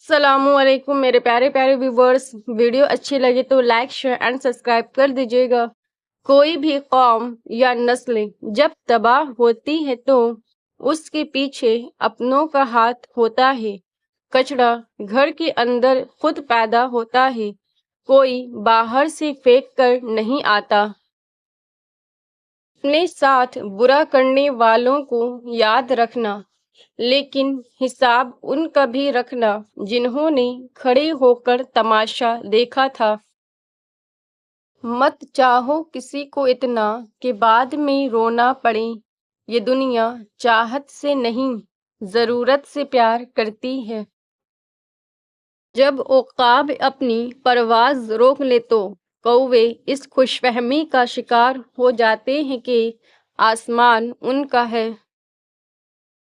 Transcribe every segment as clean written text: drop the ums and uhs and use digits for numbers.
السلام علیکم میرے پیارے پیارے ویورز، ویڈیو اچھی لگے تو لائک شیئر اینڈ سبسکرائب کر دیجیے گا۔ کوئی بھی قوم یا نسل جب تباہ ہوتی ہے تو اس کے پیچھے اپنوں کا ہاتھ ہوتا ہے۔ کچرا گھر کے اندر خود پیدا ہوتا ہے، کوئی باہر سے پھینک کر نہیں آتا۔ اپنے ساتھ برا کرنے والوں کو یاد رکھنا، لیکن حساب ان کا بھی رکھنا جنہوں نے کھڑے ہو کر تماشا دیکھا تھا۔ مت چاہو کسی کو اتنا کہ بعد میں رونا پڑے، یہ دنیا چاہت سے نہیں ضرورت سے پیار کرتی ہے۔ جب عقاب اپنی پرواز روک لے تو کوے اس خوش فہمی کا شکار ہو جاتے ہیں کہ آسمان ان کا ہے۔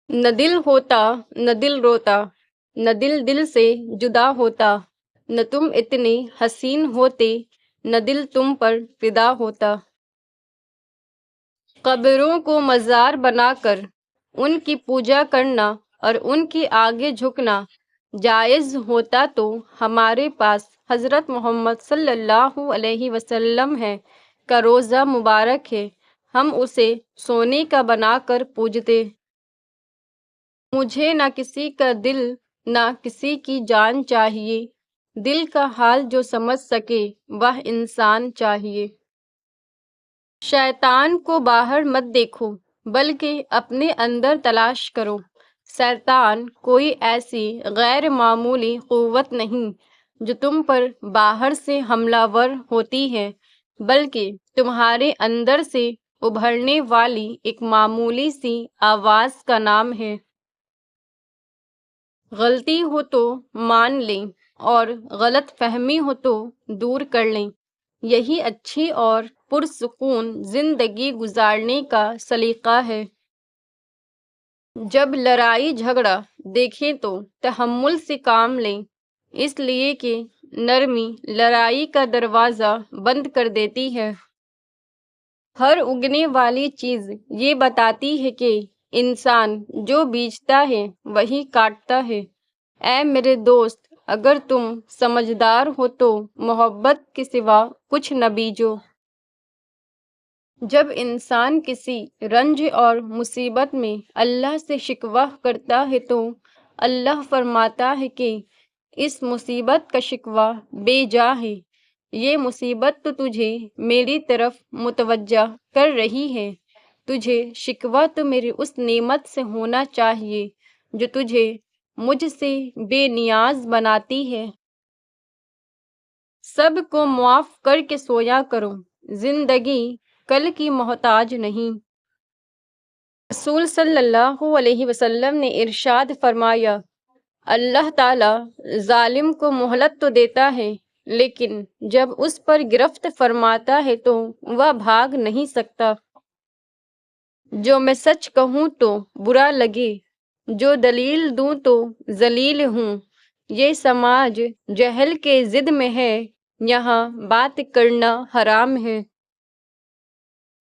نہ دل ہوتا نہ دل روتا، نہ دل دل سے جدا ہوتا، نہ تم اتنے حسین ہوتے نہ دل تم پر فدا ہوتا۔ قبروں کو مزار بنا کر ان کی پوجا کرنا اور ان کے آگے جھکنا جائز ہوتا تو ہمارے پاس حضرت محمد صلی اللہ علیہ وسلم کا روضہ مبارک ہے، ہم اسے سونے کا بنا کر پوجتے۔ مجھے نہ کسی کا دل نہ کسی کی جان چاہیے، دل کا حال جو سمجھ سکے وہ انسان چاہیے۔ شیطان کو باہر مت دیکھو بلکہ اپنے اندر تلاش کرو۔ شیطان کوئی ایسی غیر معمولی قوت نہیں جو تم پر باہر سے حملہ ور ہوتی ہے، بلکہ تمہارے اندر سے ابھرنے والی ایک معمولی سی آواز کا نام ہے۔ غلطی ہو تو مان لیں اور غلط فہمی ہو تو دور کر لیں، یہی اچھی اور پرسکون زندگی گزارنے کا سلیقہ ہے۔ جب لڑائی جھگڑا دیکھیں تو تحمل سے کام لیں، اس لیے کہ نرمی لڑائی کا دروازہ بند کر دیتی ہے۔ ہر اگنے والی چیز یہ بتاتی ہے کہ انسان جو بیجتا ہے وہی کاٹتا ہے۔ اے میرے دوست، اگر تم سمجھدار ہو تو محبت کے سوا کچھ نہ بیجو۔ جب انسان کسی رنج اور مصیبت میں اللہ سے شکوہ کرتا ہے تو اللہ فرماتا ہے کہ اس مصیبت کا شکوہ بے جا ہے، یہ مصیبت تو تجھے میری طرف متوجہ کر رہی ہے، تجھے شکوہ تو میری اس نعمت سے ہونا چاہیے جو تجھے مجھ سے بے نیاز بناتی ہے۔ سب کو معاف کر کے سویا کرو، زندگی کل کی محتاج نہیں۔ رسول صلی اللہ علیہ وسلم نے ارشاد فرمایا، اللہ تعالی ظالم کو مہلت تو دیتا ہے لیکن جب اس پر گرفت فرماتا ہے تو وہ بھاگ نہیں سکتا۔ جو میں سچ کہوں تو برا لگے، جو دلیل دوں تو ذلیل ہوں، یہ سماج جہل کے ضد میں ہے، یہاں بات کرنا حرام ہے۔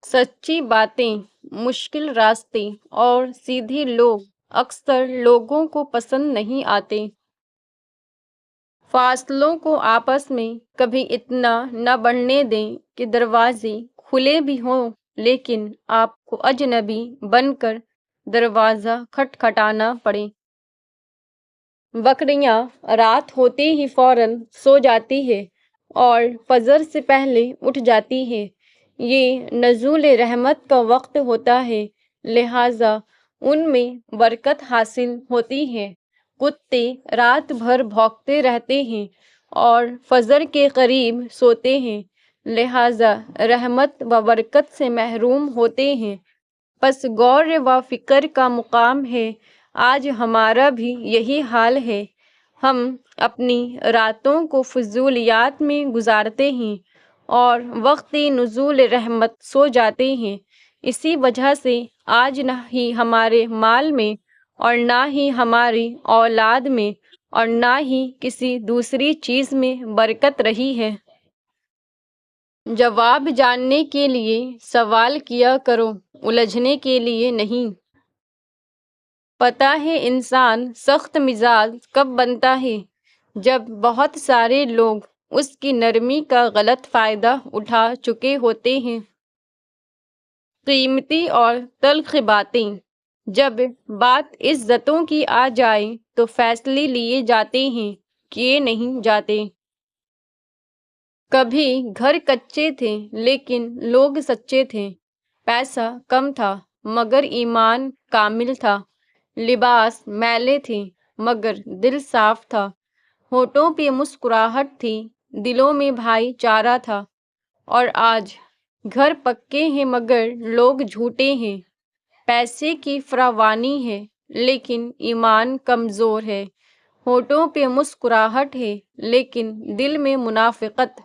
سچی باتیں، مشکل راستے اور سیدھے لوگ اکثر لوگوں کو پسند نہیں آتے۔ فاصلوں کو آپس میں کبھی اتنا نہ بڑھنے دیں کہ دروازے کھلے بھی ہوں لیکن آپ کو اجنبی بن کر دروازہ کھٹکھٹانا پڑے۔ بکریاں رات ہوتے ہی فوراً سو جاتی ہے اور فجر سے پہلے اٹھ جاتی ہے، یہ نزول رحمت کا وقت ہوتا ہے، لہٰذا ان میں برکت حاصل ہوتی ہے۔ کتے رات بھر بھونکتے رہتے ہیں اور فجر کے قریب سوتے ہیں، لہٰذا رحمت و برکت سے محروم ہوتے ہیں۔ پس غور و فکر کا مقام ہے، آج ہمارا بھی یہی حال ہے، ہم اپنی راتوں کو فضولیات میں گزارتے ہیں اور وقت نزول رحمت سو جاتے ہیں۔ اسی وجہ سے آج نہ ہی ہمارے مال میں اور نہ ہی ہماری اولاد میں اور نہ ہی کسی دوسری چیز میں برکت رہی ہے۔ جواب جاننے کے لیے سوال کیا کرو، الجھنے کے لیے نہیں۔ پتہ ہے انسان سخت مزاج کب بنتا ہے جب بہت سارے لوگ اس کی نرمی کا غلط فائدہ اٹھا چکے ہوتے ہیں۔ قیمتی اور تلخ باتیں، جب بات عزتوں کی آ جائے تو فیصلے لیے جاتے ہیں، کیے نہیں جاتے۔ کبھی گھر کچے تھے لیکن لوگ سچے تھے، پیسہ کم تھا مگر ایمان کامل تھا، لباس میلے تھے مگر دل صاف تھا، ہونٹوں پہ مسکراہٹ تھی، دلوں میں بھائی چارہ تھا۔ اور آج گھر پکے ہیں مگر لوگ جھوٹے ہیں، پیسے کی فراوانی ہے لیکن ایمان کمزور ہے، ہونٹوں پہ مسکراہٹ ہے لیکن دل میں منافقت،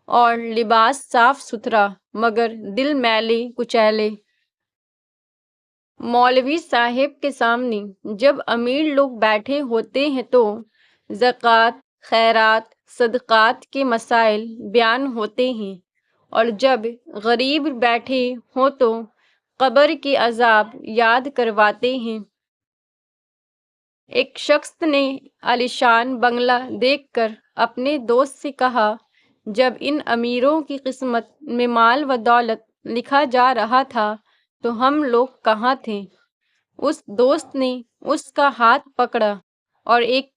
اور لباس صاف ستھرا مگر دل میلے کچیلے۔ مولوی صاحب کے سامنے جب امیر لوگ بیٹھے ہوتے ہیں تو زکوٰۃ، خیرات، صدقات کے مسائل بیان ہوتے ہیں، اور جب غریب بیٹھے ہوں تو قبر کے عذاب یاد کرواتے ہیں۔ ایک شخص نے عالیشان بنگلہ دیکھ کر اپنے دوست سے کہا، جب ان امیروں کی قسمت میں مال و دولت لکھا جا رہا تھا تو ہم لوگ کہاں تھے؟ اس دوست نے اس کا ہاتھ پکڑا اور ایک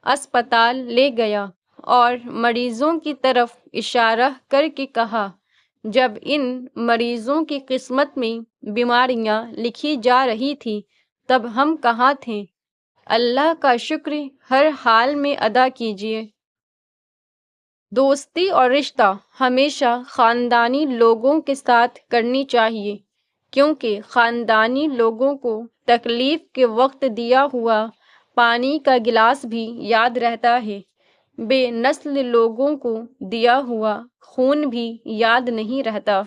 اسپتال لے گیا اور مریضوں کی طرف اشارہ کر کے کہا، جب ان مریضوں کی قسمت میں بیماریاں لکھی جا رہی تھی تب ہم کہاں تھے؟ اللہ کا شکر ہر حال میں ادا کیجیے۔ دوستی اور رشتہ ہمیشہ خاندانی لوگوں کے ساتھ کرنی چاہیے، کیونکہ خاندانی لوگوں کو تکلیف کے وقت دیا ہوا پانی کا گلاس بھی یاد رہتا ہے، بے نسل لوگوں کو دیا ہوا خون بھی یاد نہیں رہتا۔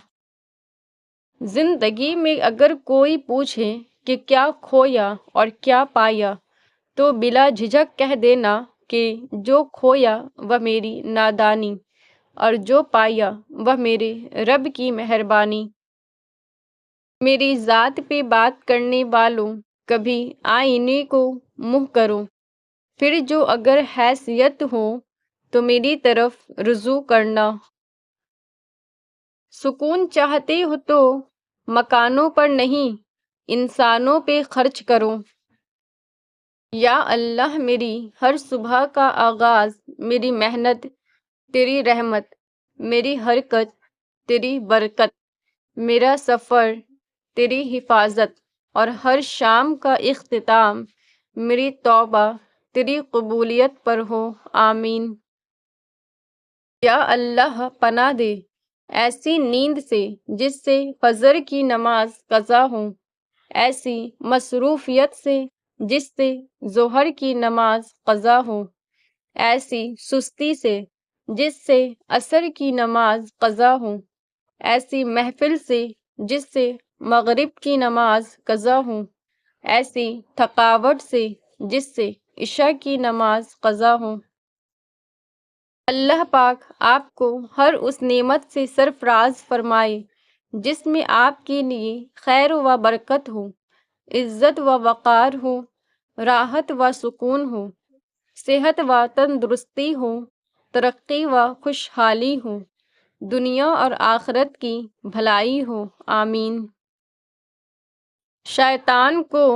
زندگی میں اگر کوئی پوچھے کہ کیا کھویا اور کیا پایا تو بلا جھجک کہہ دینا کہ جو کھویا وہ میری نادانی اور جو پایا وہ میرے رب کی مہربانی۔ میری ذات پہ بات کرنے والوں کبھی آئینے کو منہ کرو، پھر جو اگر حیثیت ہو تو میری طرف رجوع کرنا۔ سکون چاہتے ہو تو مکانوں پر نہیں انسانوں پہ خرچ کرو۔ یا اللہ میری ہر صبح کا آغاز میری محنت تیری رحمت، میری حرکت تیری برکت، میرا سفر تیری حفاظت، اور ہر شام کا اختتام میری توبہ تیری قبولیت پر ہو، آمین۔ یا اللہ پناہ دے ایسی نیند سے جس سے فجر کی نماز قضا ہو، ایسی مصروفیت سے جس سے ظہر کی نماز قضا ہو، ایسی سستی سے جس سے عصر کی نماز قضا ہو، ایسی محفل سے جس سے مغرب کی نماز قضا ہو، ایسی تھکاوٹ سے جس سے عشاء کی نماز قضا ہو۔ اللہ پاک آپ کو ہر اس نعمت سے سرفراز فرمائے جس میں آپ کے لیے خیر و برکت ہو، عزت و وقار ہو، راحت و سکون ہو، صحت و تندرستی ہو، ترقی و خوشحالی ہو، دنیا اور آخرت کی بھلائی ہو، آمین۔ شیطان کو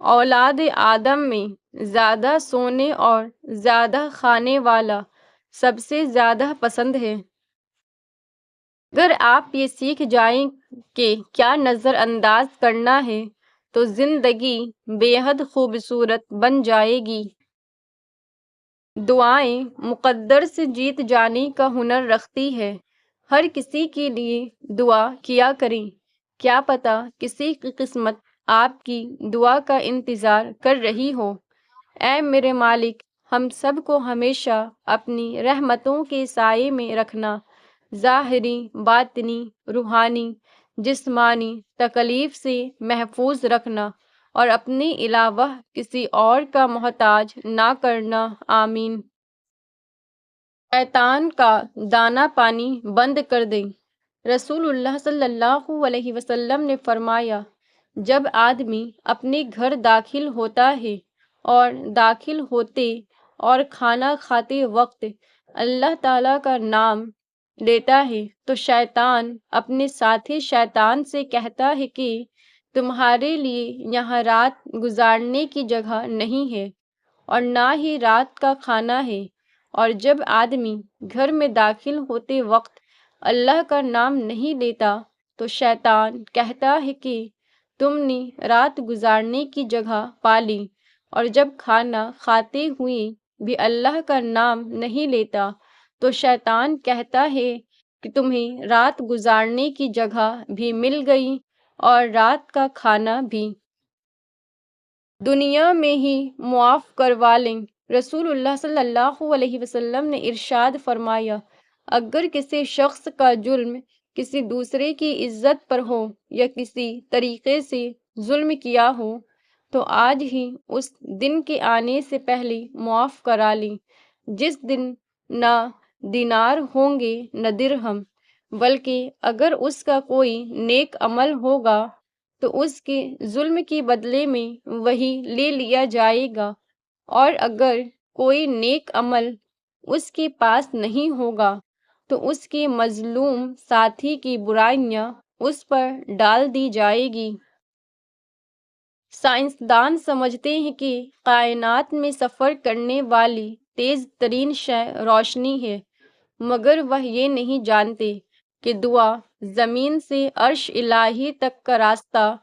اولاد آدم میں زیادہ سونے اور زیادہ کھانے والا سب سے زیادہ پسند ہے۔ اگر آپ یہ سیکھ جائیں کہ کیا نظر انداز کرنا ہے تو زندگی بے حد خوبصورت بن جائے گی۔ دعائیں مقدر سے جیت جانے کا ہنر رکھتی ہے، ہر کسی کے لیے دعا کیا کریں، کیا پتہ کسی کی قسمت آپ کی دعا کا انتظار کر رہی ہو۔ اے میرے مالک، ہم سب کو ہمیشہ اپنی رحمتوں کے سائے میں رکھنا، ظاہری، باطنی، روحانی، جسمانی تکلیف سے محفوظ رکھنا، اور اپنے علاوہ کسی اور کا محتاج نہ کرنا، آمین۔ شیطان کا دانہ پانی بند کر دیں۔ رسول اللہ صلی اللہ علیہ وسلم نے فرمایا، جب آدمی اپنے گھر داخل ہوتا ہے اور داخل ہوتے اور کھانا کھاتے وقت اللہ تعالیٰ کا نام لیتا ہے تو شیطان اپنے ساتھی شیطان سے کہتا ہے کہ تمہارے لیے یہاں رات گزارنے کی جگہ نہیں ہے اور نہ ہی رات کا کھانا ہے۔ اور جب آدمی گھر میں داخل ہوتے وقت اللہ کا نام نہیں لیتا تو شیطان کہتا ہے کہ تم نے رات گزارنے کی جگہ پا لی، اور جب کھانا کھاتے ہوئے بھی اللہ کا نام نہیں لیتا تو شیطان کہتا ہے کہ تمہیں رات گزارنے کی جگہ بھی مل گئی اور رات کا کھانا بھی دنیا میں ہی معاف کروا لیں۔ رسول اللہ صلی اللہ علیہ وسلم نے ارشاد فرمایا، اگر کسی شخص کا جرم کسی دوسرے کی عزت پر ہو یا کسی طریقے سے ظلم کیا ہو تو آج ہی اس دن کے آنے سے پہلے معاف کرا لیں، جس دن نہ دینار ہوں گے نہ درہم، بلکہ اگر اس کا کوئی نیک عمل ہوگا تو اس کے ظلم کے بدلے میں وہی لے لیا جائے گا، اور اگر کوئی نیک عمل اس کے پاس نہیں ہوگا تو اس کے مظلوم ساتھی کی برائیاں اس پر ڈال دی جائے گی۔ سائنسدان سمجھتے ہیں کہ کائنات میں سفر کرنے والی تیز ترین شے روشنی ہے، مگر وہ یہ نہیں جانتے کہ دعا زمین سے عرش الہی تک کا راستہ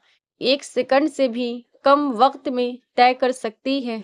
1 سیکنڈ سے بھی کم وقت میں طے کر سکتی ہے۔